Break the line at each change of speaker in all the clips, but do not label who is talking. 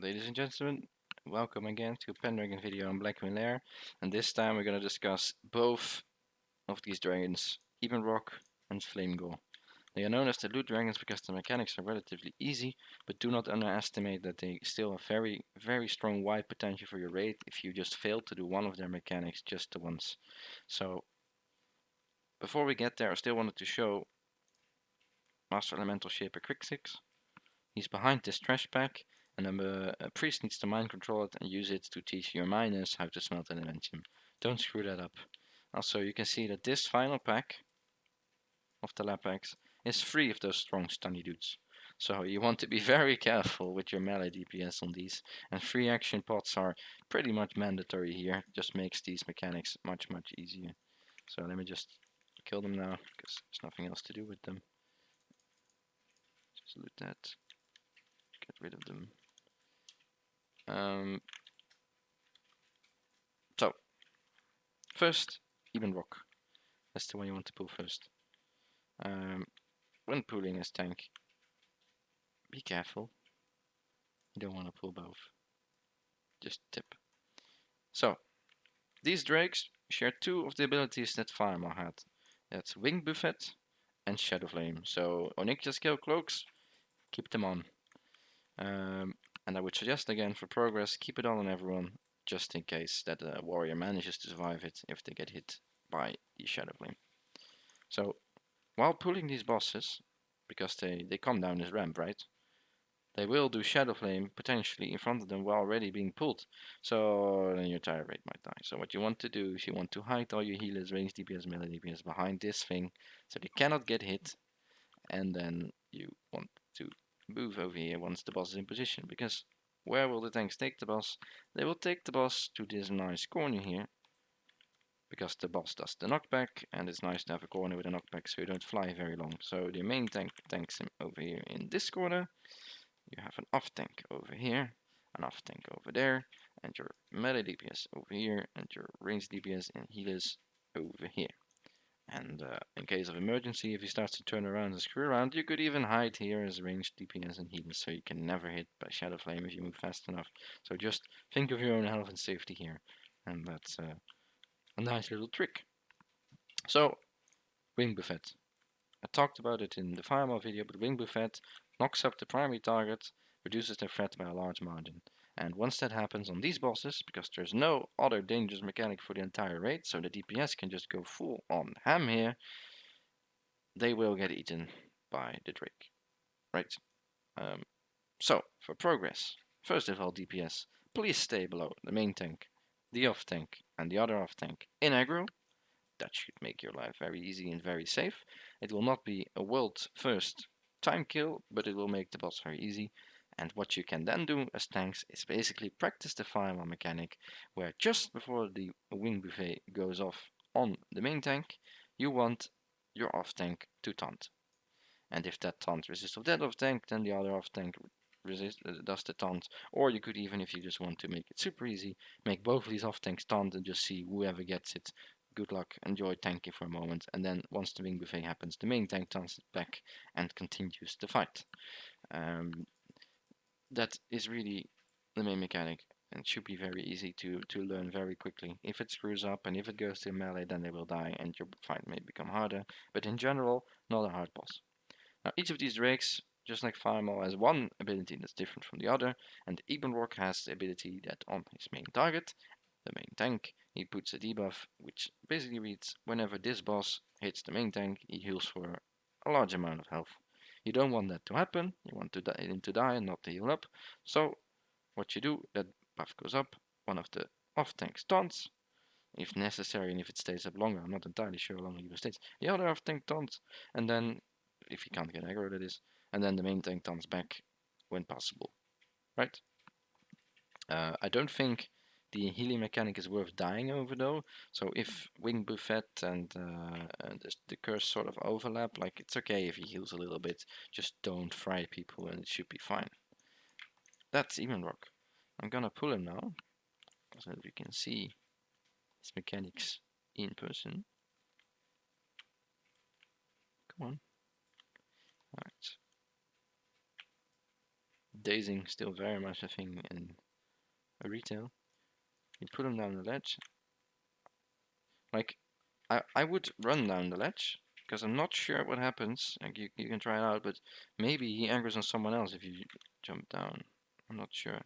Ladies and gentlemen, welcome again to Pendragon video on Blackwing Lair, and this time we're going to discuss both of these dragons, Ebonroc and Flamegor. They are known as the loot dragons because the mechanics are relatively easy, but do not underestimate that they still have very strong wide potential for your raid if you just fail to do one of their mechanics just the once. So, before we get there, I still wanted to show Master Elemental Shaper Quick6. He's behind this trash pack, and a priest needs to mind control it and use it to teach your miners how to smelt an invention. Don't screw that up. Also, you can see that this final pack of the lab packs is free of those strong stunny dudes. So you want to be very careful with your melee DPS on these, and free action pots are pretty much mandatory here. Just makes these mechanics much easier. So let me just kill them now, because there's nothing else to do with them. Just loot that. Get rid of them. So, first, Ebonroc. That's the one you want to pull first. When pulling this tank, be careful. You don't want to pull both. Just tip. So, these drakes share two of the abilities that Firemore had. That's Wing Buffet and Shadow Flame. So, Onyxia skill cloaks, keep them on. And I would suggest again for progress, keep it on everyone, just in case that a warrior manages to survive it if they get hit by the Shadow Flame. So, while pulling these bosses, because they come down this ramp, right? They will do Shadow Flame potentially in front of them while already being pulled. So then your entire raid might die. So what you want to do is you want to hide all your healers, range DPS, melee DPS behind this thing, so they cannot get hit. And then you want to move over here once the boss is in position. Because where will the tanks take the boss? They will take the boss to this nice corner here, because the boss does the knockback, and it's nice to have a corner with a knockback so you don't fly very long. So the main tank tanks him over here in this corner. You have an off tank over here, an off tank over there, and your melee DPS over here, and your range DPS and healers over here. And in case of emergency, if he starts to turn around and screw around, you could even hide here as ranged DPS and healers, so you can never hit by Shadow Flame if you move fast enough. So just think of your own health and safety here, and that's a nice little trick. So, Wing Buffet. I talked about it in the Firemore video, but Wing Buffet knocks up the primary target, reduces their threat by a large margin. And once that happens on these bosses, because there's no other dangerous mechanic for the entire raid, so the DPS can just go full on ham here, they will get eaten by the Drake. Right? So, for progress, first of all DPS, please stay below the main tank, the off tank, and the other off tank in aggro. That should make your life very easy and very safe. It will not be a world first time kill, but it will make the boss very easy. And what you can then do as tanks is basically practice the Firemore mechanic, where just before the wing buffet goes off on the main tank, you want your off tank to taunt. And if that taunt resists of that off tank, then the other off tank does the taunt. Or you could even, if you just want to make it super easy, make both of these off tanks taunt and just see whoever gets it. Good luck, enjoy tanking for a moment, and then once the wing buffet happens, the main tank taunts it back and continues the fight. That is really the main mechanic, and should be very easy to learn very quickly. If it screws up and if it goes to melee, then they will die and your fight may become harder, but in general, not a hard boss. Now, each of these drakes, just like Firemore, has one ability that's different from the other, and Ebonroc has the ability that on his main target, the main tank, he puts a debuff, which basically reads, whenever this boss hits the main tank, he heals for a large amount of health. You don't want that to happen, you want him to die and not to heal up, so what you do, that buff goes up, one of the off tanks taunts, if necessary, and if it stays up longer, I'm not entirely sure how long it stays. The other off tank taunts, and then if he can't get aggro, that is, and then the main tank taunts back when possible, right? I don't think the healing mechanic is worth dying over though, so if Wing Buffet and the curse sort of overlap, like it's okay if he heals a little bit, just don't fry people and it should be fine. That's Ebonroc. I'm gonna pull him now, so that we can see his mechanics in person. Come on. Alright. dazing still very much a thing in a retail. You put him down the ledge. Like, I would run down the ledge because I'm not sure what happens. Like you can try it out, but maybe he angers on someone else if you jump down. I'm not sure.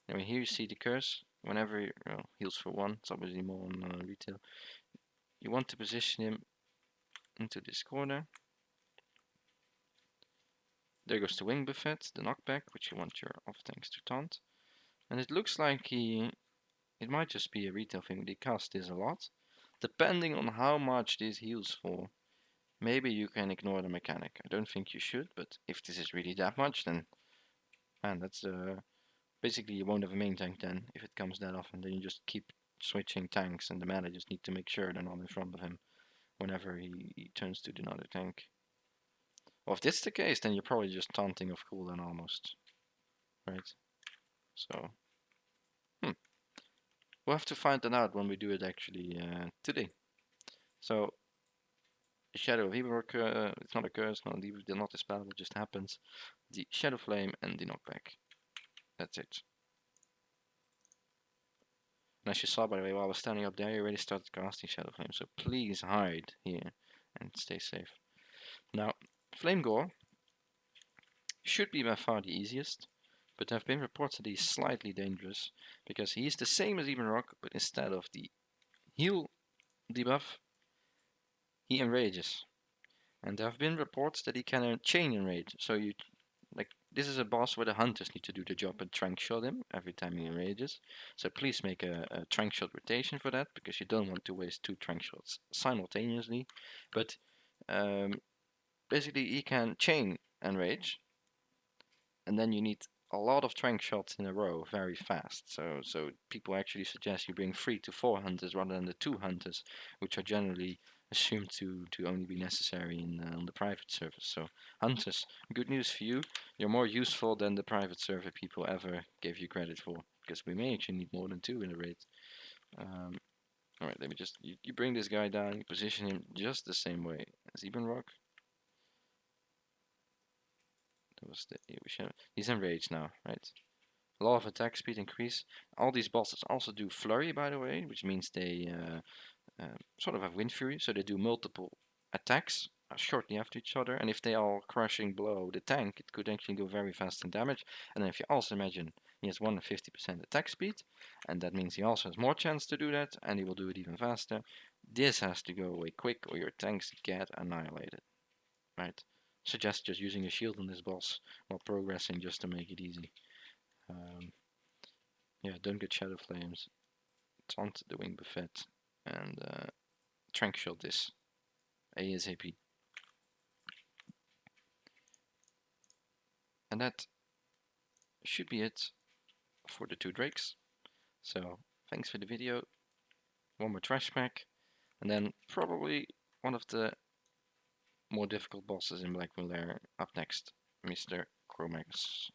Anyway, here you see the curse. Whenever heals for 1, it's obviously more on retail. You want to position him into this corner. There goes the wing buffet, the knockback, which you want your off tanks to taunt. And it looks like it might just be a retail thing. They cast this a lot. Depending on how much this heals for, maybe you can ignore the mechanic. I don't think you should, but if this is really that much, then man, that's basically you won't have a main tank then if it comes that often. Then you just keep switching tanks, and the meta just need to make sure they're not in front of him whenever he turns to another tank. Well, if that's the case, then you're probably just taunting off cooldown almost, right? So, we'll have to find that out when we do it actually today. So, the Shadow of Ebonroc, it's not a curse, not a spell, it just happens. The Shadow Flame and the knockback. That's it. And as you saw, by the way, while I was standing up there, you already started casting Shadow Flame, so please hide here and stay safe. Now, Flamegor should be by far the easiest, but there have been reports that he's slightly dangerous, because he's the same as Ebonroc, but instead of the heal debuff, he enrages. And there have been reports that he can chain enrage, so you this is a boss where the hunters need to do the job and trank shot him every time he enrages. So please make a trank shot rotation for that, because you don't want to waste 2 trank shots simultaneously. But basically he can chain enrage, and then you need a lot of trank shots in a row very fast. So people actually suggest you bring 3 to 4 hunters rather than the 2 hunters, which are generally assumed to only be necessary on the private server. So hunters, good news for you, you're more useful than the private server people ever gave you credit for, because we may actually need more than 2 in a raid. Alright, let me just, you bring this guy down, you position him just the same way as Ebonroc. That was he's enraged now, right? A lot of attack speed increase. All these bosses also do flurry, by the way, which means they sort of have wind fury, so they do multiple attacks shortly after each other. And if they are crushing below the tank, it could actually go very fast in damage. And then if you also imagine he has 150% attack speed, and that means he also has more chance to do that, and he will do it even faster. This has to go away quick, or your tanks get annihilated, right? Suggest just using a shield on this boss while progressing just to make it easy. Yeah, don't get Shadow Flames. Taunt the Wing Buffet and Trank Shot this ASAP. And that should be it for the 2 drakes. So thanks for the video. One more trash pack, and then probably one of the more difficult bosses in Blackwing Lair up next, Mr. Chromagus.